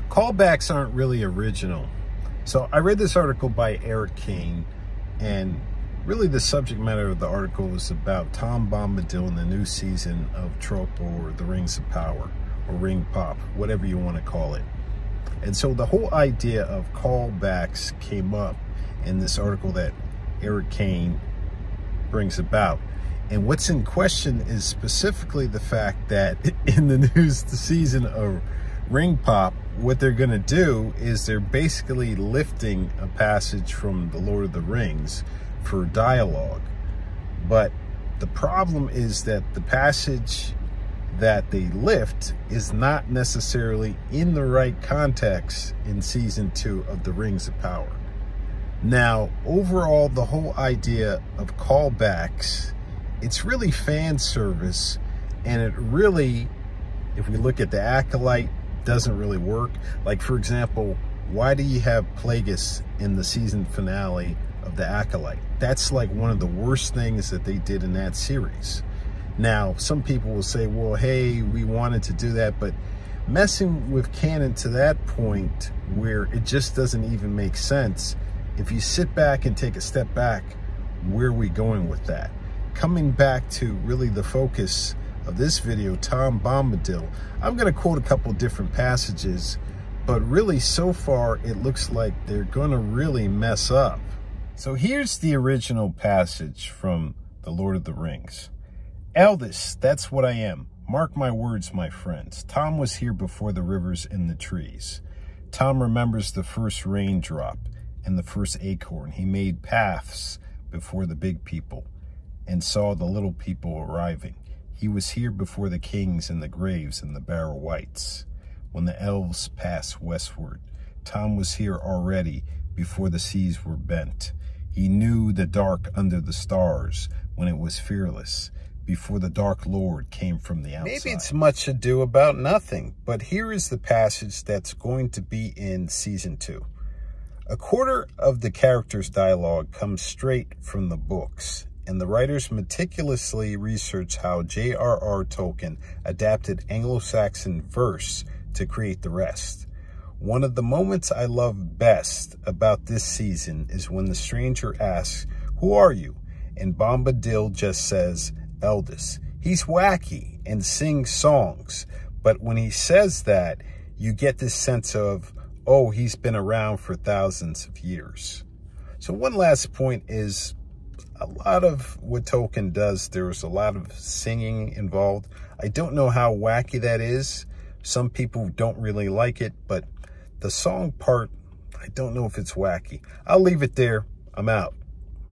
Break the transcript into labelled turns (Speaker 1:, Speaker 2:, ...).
Speaker 1: Callbacks aren't really original. So I read this article by Eric Kane, and really the subject matter of the article is about Tom Bombadil in the new season of Trope, or The Rings of Power, or Ring Pop, whatever you want to call it. And so the whole idea of callbacks came up in this article that Eric Kane brings about. And what's in question is specifically the fact that in the new season of Ring Pop, what they're going to do is they're basically lifting a passage from The Lord of the Rings for dialogue. But the problem is that the passage that they lift is not necessarily in the right context in season 2 of The Rings of Power. Now, overall, the whole idea of callbacks, it's really fan service, and it really, if we look at the Acolyte, doesn't really work. Like, for example, why do you have Plagueis in the season finale of the Acolyte? That's like one of the worst things that they did in that series. Now, some people will say, well, hey, we wanted to do that, but messing with canon to that point where it just doesn't even make sense, if you sit back and take a step back, where are we going with that? Coming back to really the focus of this video, Tom Bombadil, I'm going to quote a couple different passages, but really so far it looks like they're going to really mess up. So here's the original passage from The Lord of the Rings. Eldest, that's what I am. Mark my words, my friends. Tom was here before the rivers and the trees. Tom remembers the first raindrop and the first acorn. He made paths before the big people and saw the little people arriving. He was here before the kings and the graves and the barrow wights. When the elves passed westward, Tom was here already before the seas were bent. He knew the dark under the stars when it was fearless, before the dark lord came from the outside. Maybe it's much ado about nothing, but here is the passage that's going to be in season 2. A quarter of the characters' dialogue comes straight from the books, and the writers meticulously research how J.R.R. Tolkien adapted Anglo-Saxon verse to create the rest. One of the moments I love best about this season is when the stranger asks, "Who are you?" And Bombadil just says, "Eldest." He's wacky and sings songs, but when he says that, you get this sense of, oh, he's been around for thousands of years. So one last point is, a lot of what Tolkien does, there's a lot of singing involved. I don't know how wacky that is. Some people don't really like it, but the song part, I don't know if it's wacky. I'll leave it there. I'm out.